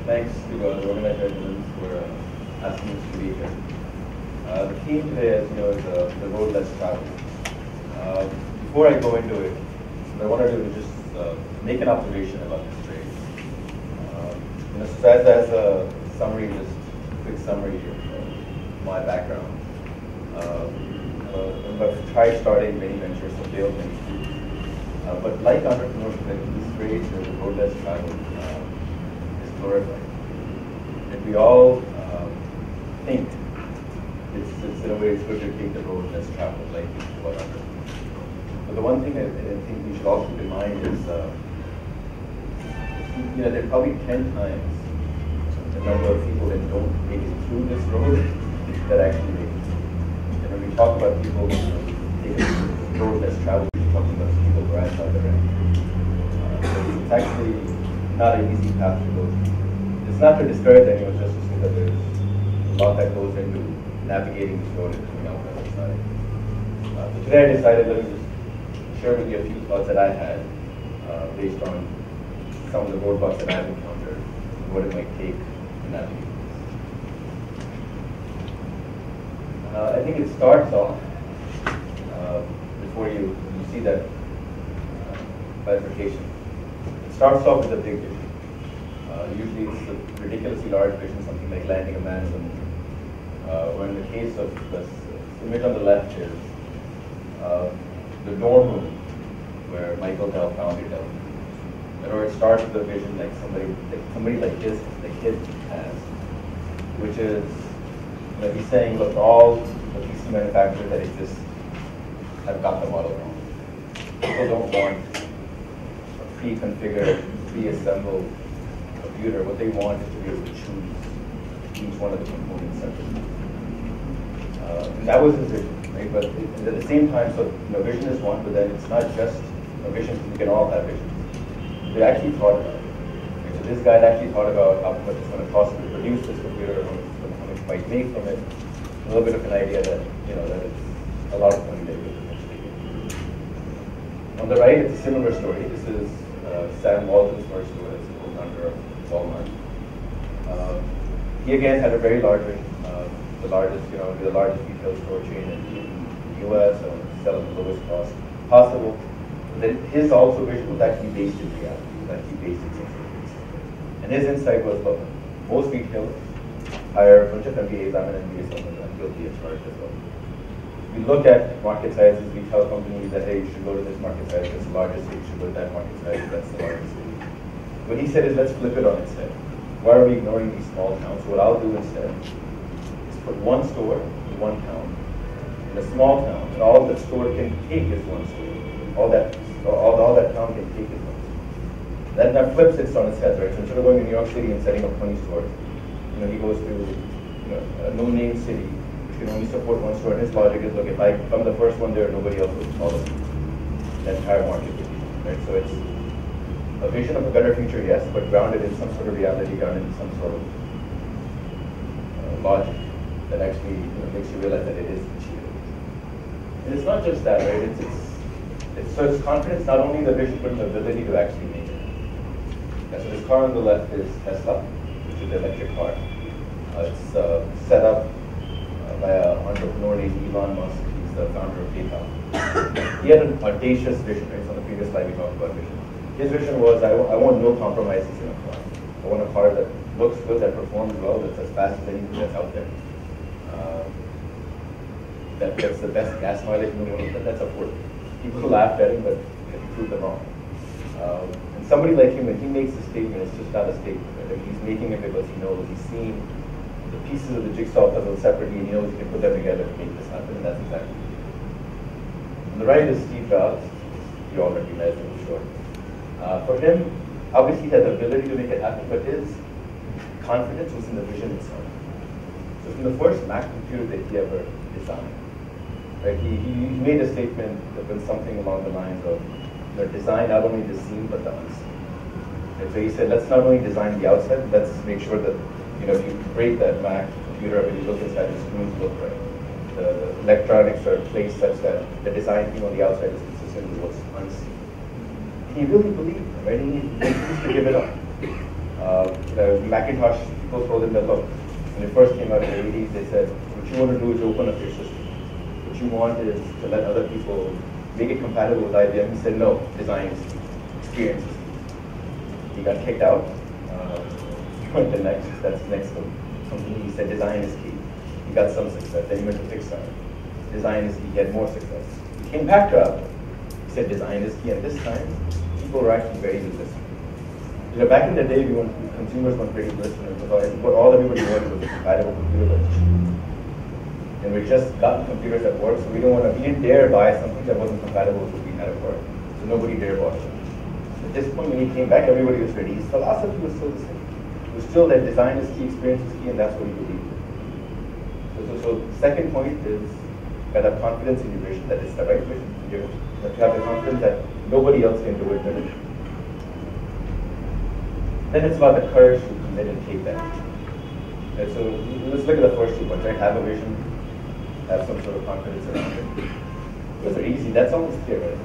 Thanks to the organizers for asking us to be here. The theme today, as you know, is the road less traveled. Before I go into it, what I want to do is just make an observation about this phrase. So as a summary, just a quick summary of my background. I've tried starting many ventures, so failed many too. But like entrepreneurship, this phrase, the road less traveled, is glorified. And we all think it's in a way it's good to take the road less traveled, like about entrepreneurship. But the one thing I think we should all keep in mind is, there are probably 10 times the number of people that don't make it through this road that actually make it. And when we talk about people taking the road less traveled, we're talking about people who are at the other end. So it's actually not an easy path to go through. It's not to discourage anyone, just to say that there's a lot that goes into navigating this road and coming out the other side. So today I decided, let me just share with you a few thoughts that I had based on some of the roadblocks that I've encountered, and what it might take to navigate this. I think it starts off, before you see that bifurcation, it starts off with a big vision. Usually it's a ridiculously large vision, something like landing a man in the moon. Or in the case of this image on the left is the dorm room where Michael Dell founded Dell. Or it starts with a vision like somebody like this, the kid has, which is, he's saying, look, all the PC manufacturers that exist have got the model wrong. People don't want a pre-configured, pre-assembled computer. What they want is to be able to choose each one of the components separately. And that was his vision, right? But at the same time, so vision is one, but then it's not just a vision. We can all have visions. They actually thought about it. Okay, so this guy actually thought about how much it's going to cost to produce this computer, how much it might make from it. A little bit of an idea that that it's a lot of money that you could potentially get. On the right, it's a similar story. This is Sam Walton's first store as the co-founder of Walmart. He again had a very large vision, the largest retail store chain in the U.S. and sell at the lowest cost possible. Then his also vision was actually based in reality. It was actually based in something. And his insight was, look, most retailers hire a bunch of MBAs. I'm an MBA, so I'm guilty of charge as well. We look at market sizes. We tell companies that, hey, you should go to this market size. That's the largest city. You should go to that market size. That's the largest city. What he said is, let's flip it on its head. Why are we ignoring these small towns? So what I'll do instead is put one store in one town, in a small town, and all the store can take is one store. All that town can take is one store. That now flips it on its head, right? So instead of going to New York City and setting up 20 stores, he goes to a no-name city which can only support one store. And his logic is, look, if I'm the first one there, nobody else will follow me. The entire market will be, right? So it's a vision of a better future, yes, but grounded in some sort of reality, grounded in some sort of logic that actually makes you realize that it is achievable. And it's not just that, right? So it's confidence, not only in the vision, but in the ability to actually make it. Yeah, so this car on the left is Tesla, which is the electric car. It's set up by an entrepreneur named Elon Musk. He's the founder of PayPal. He had an audacious vision, right? So on the previous slide we talked about vision. His vision was, I want no compromises in a car. I want a car that looks good, that performs well, that's as fast as anything that's out there. That gets the best gas mileage in the world. That's affordable. People laughed at him, but he proved them wrong. And somebody like him, when he makes a statement, it's just not a statement. Right? He's making it because he knows, he's seen the pieces of the jigsaw puzzle separately, and he knows he can put them together to make this happen, and that's exactly what he did. On the right is Steve Jobs. You all recognize him, I'm sure. For him, obviously he had the ability to make it happen, but his confidence was in the vision itself. So from the first Mac computer that he ever designed, right, he made a statement that was something along the lines of, design not only the scene but the unseen. And so he said, let's not only design the outside, let's make sure that if you break that Mac computer up and you look inside, the screens look right. The electronics are placed such that the design theme on the outside is consistent with what's unseen. he really believed him, right? And he refused to give it up. The Macintosh people told him that, look, when it first came out in the 80s, they said, what you want to do is open up your system. What you want is to let other people make it compatible with IBM. He said, no, design is key, experience is key. He got kicked out. He went to next, that's next company. He said, design is key. He got some success. Then he went to Pixar. Design is key. He had more success. He came back to Apple. He said, design is key. And this time, people were actually very resistant. You know, back in the day, consumers weren't very listening to what all everybody wanted was a compatible computer that was cheap. And we just got computers that work, so we didn't dare buy something that wasn't compatible with what we had at work. So nobody dared buy it. At this point, when he came back, everybody was ready. His philosophy was still the same. It was still that design is key, experience is key, and that's what he believed in. So the second point is you have confidence in your vision, that it's the right vision. You have to have the confidence that nobody else can do it better. Then it's about the courage to commit and take that. And so let's look at the first 2 points, right? Have a vision, have some sort of confidence around it. Those are easy, that's almost clear, right?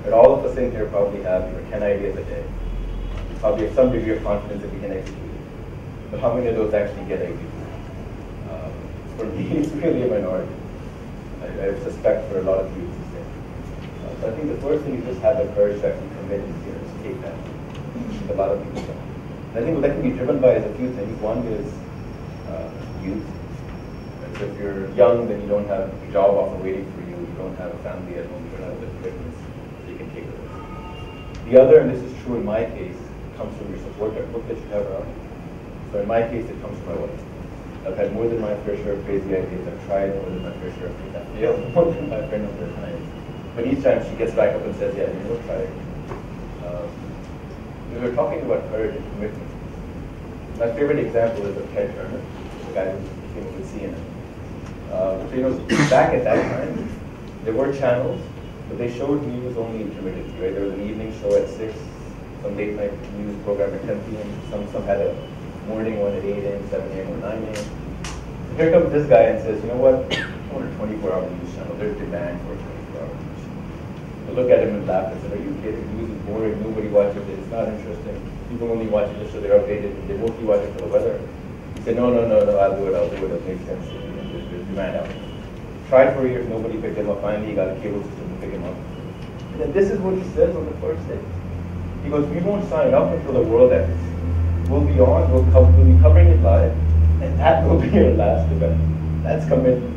But all of us in here probably have 10 ideas a day. You probably have some degree of confidence that we can execute it. But how many of those actually get executed? For me, it's really a minority. I suspect for a lot of you it's the same. So I think the first thing is just have the courage to actually commit and take that. A lot of people don't. And I think what that can be driven by is a few things. One is youth. So if you're young, then you don't have a job offer waiting for you. You don't have a family at home. You don't have the commitments. So you can take a risk. The other, and this is true in my case, comes from your support network that you have around. So in my case, it comes from my wife. I've had more than my fair share of crazy ideas. I've tried more than my fair share of things. I've failed more than my fair number of times. But each time she gets back up and says, yeah, you know, try it. We were talking about courage and commitment. My favorite example is of Ted Turner, the guy who came with CNN. So, you know, back at that time, there were channels, but they showed news only intermittently, right? There was an evening show at 6, some late night news program at 10 p.m., some had a morning one at 8 a.m., 7 a.m., or 9 a.m. So here comes this guy and says, you know what, I want a 24-hour news channel. There's demand for a 24-hour news channel. I look at him and laugh and said, are you kidding? News is boring, nobody watches it, it's not interesting. People only watch it just so they're updated, they mostly watch it for the weather. He said, no, I'll do it, it makes sense. There's demand out there. Tried for years, nobody picked him up. Finally, he got a cable system to pick him up. And then this is what he says on the first day. He goes, we won't sign up until the world ends. We'll be on, we'll be covering it live, and that will be our last event. That's commitment.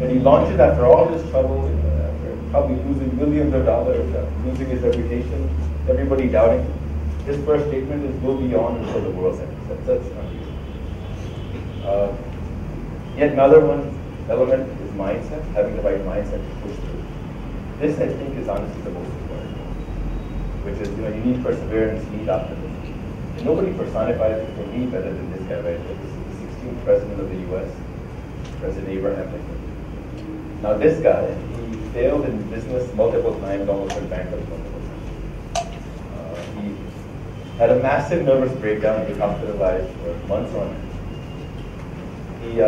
And he launches after all this trouble, after probably losing millions of dollars, losing his reputation, everybody doubting him. His first statement is, we'll be on until the world ends. That's unusual. Yet another element is mindset, having the right mindset to push through. This, I think, is honestly the most important, which is, you need perseverance, you need optimism. And nobody personifies it for me better than this guy right here. This is the 16th president of the U.S., President Abraham Lincoln. Now this guy, he failed in business multiple times, almost went bankrupt multiple times. He had a massive nervous breakdown. He was hospitalized for months on end. He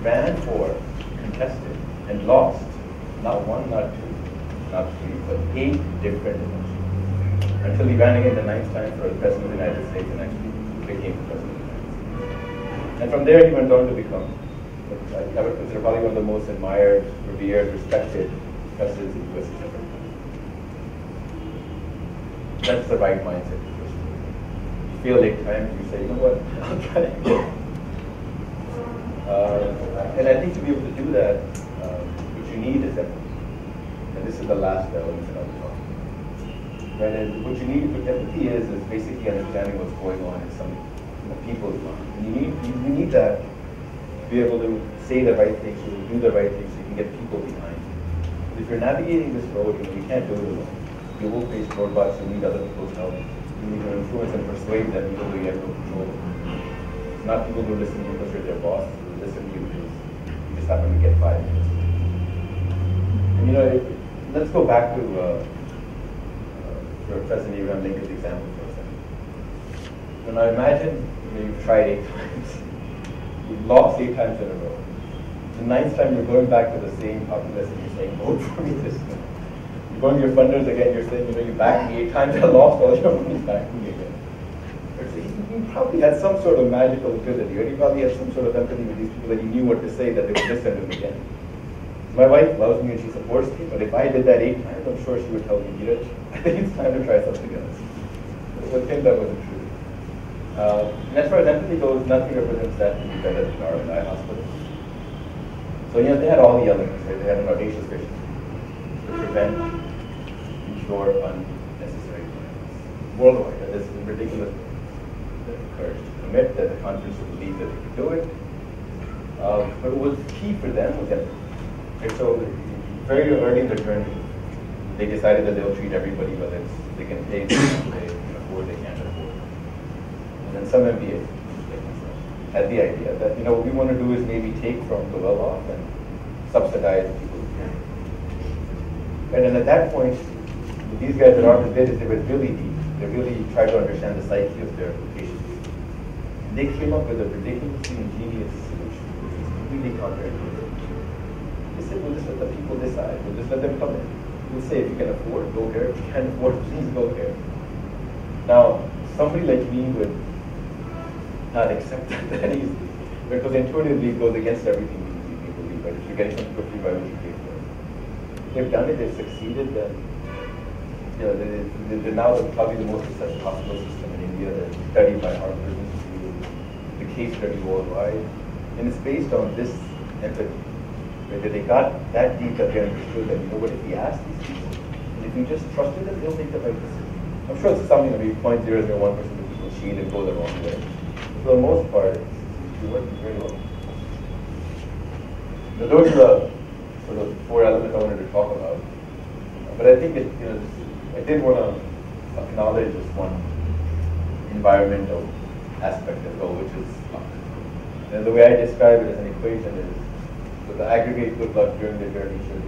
ran for, contested, and lost, not 1, not 2, not 3, but 8 different elections. Until he ran again the 9th time for the President of the United States and actually became the President of the United States. And from there he went on to become, I would consider probably one of the most admired, revered, respected presidents the U.S. has ever had. That's the right mindset. You fail 8 times, you say, you know what, I'll try again. And I think to be able to do that, what you need is empathy. And this is the last element that I'll talk about. Right? And what you need, what empathy is basically understanding what's going on in some people's minds. And you need that to be able to say the right things, to do the right things, so you can get people behind you. If you're navigating this road, you can't do it alone. You will face roadblocks, you need other people's help. You need to influence and persuade them even though you have no control. It's not people who listen to you because you're their boss, who listen to you because you just happen to get 5 minutes. And let's go back to President Abraham Lincoln's example for a second. When I imagine you've tried 8 times, you've lost 8 times in a row. The 9th time you're going back to the same populace and you're saying, vote for me this time. You're going to your funders again, you're saying, you backed me 8 times, I lost all your money, back me again. He probably had some sort of magical ability, or he probably had some sort of empathy with these people that he knew what to say that they would listen to him again. My wife loves me and she supports me, but if I did that 8 times, I'm sure she would tell me, Dheeraj, I think it's time to try something else. So I think that wasn't true. And as far as empathy goes, nothing represents that to be better than our hospital. So they had all the elements, right? They had an audacious vision to prevent, ensure unnecessary violence worldwide. That is ridiculous. The courage to commit, that the confidence to believe that they could do it. But what was key for them was empathy. Right? So very early in their journey, they decided that they'll treat everybody, whether they can pay, they can afford, they can't afford. And then some MBAs, like myself, had the idea that what we want to do is maybe take from the well-off and subsidize people who can. And then at that point, these guys that Arthur did is they were really deep. They really tried to understand the psyche of their patients. And they came up with a ridiculously ingenious solution, which was completely counterintuitive. They said, we'll just let the people decide. We'll just let them come in. We'll say, if you can afford, go here. If you can't afford, please go here. Now, somebody like me would not accept that easily, because intuitively it goes against everything we believe. But if you're getting something for free, why would you pay for it? If they've done it, they've succeeded, then they're now probably the most successful hospital system in India. They're studied by Harvard Institute, the case study worldwide. And it's based on this empathy. Right? That they got that deep that they understood that, what if we ask these people, and if we just trusted them, they'll make the right decision. I'm sure it's something that we 0.001% of people cheat and go the wrong way. But for the most part, it's working very well. Now, those are the sort of 4 elements I wanted to talk about. But I think I did want to acknowledge this one environmental aspect as well, which is luck. And the way I describe it as an equation is, so the aggregate good luck during the journey should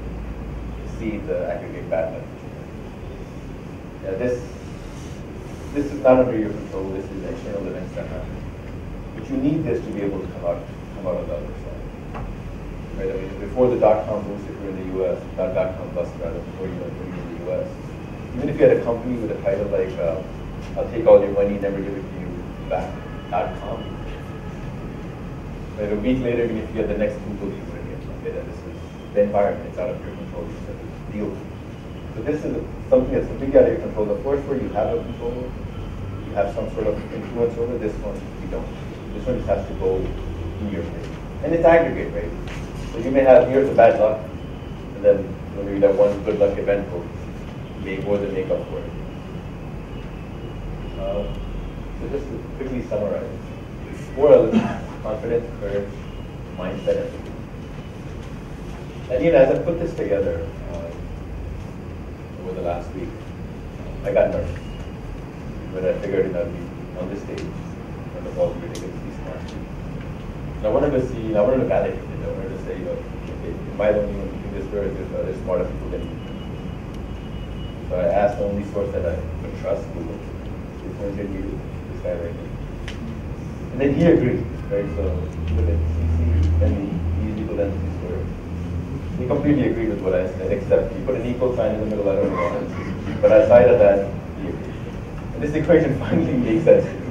exceed the aggregate bad luck. Yeah, this is not under your control. This is external events that happen. But you need this to be able to come out on the other side. Right? I mean, before the dot-com boost, if you're in the U.S., dot-com bust rather, before you were in the U.S., even if you had a company with a title like, I'll take all your money, never give it to you back, .com. But a week later, even if you had the next Google, you would get okay, that this is the environment, it's out of your control, you have to deal with it. So this is something that's completely out of your control. The first where you have a control, you have some sort of influence over. This one, you don't. This one just has to go in your favor. And it's aggregate, right? So you may have years of bad luck, and then maybe that one good luck event will more than make up for it. So just to quickly summarize, 4 elements: confidence, courage, mindset, and empathy. And as I put this together over the last week, I got nervous. But I figured I'd be on this stage when the ball ridiculously smart. And I wanted to validate it. I wanted to say, okay, am I the only one thinking this way, or is there smarter people than me? So I asked the only source that I could trust, Google. They pointed you, this guy right here. And then he agreed, right? So look at CC, and these equal entities were. He completely agreed with what I said, except he put an equal sign in the middle, I don't know. But aside of that, he agreed. And this equation finally makes sense to me.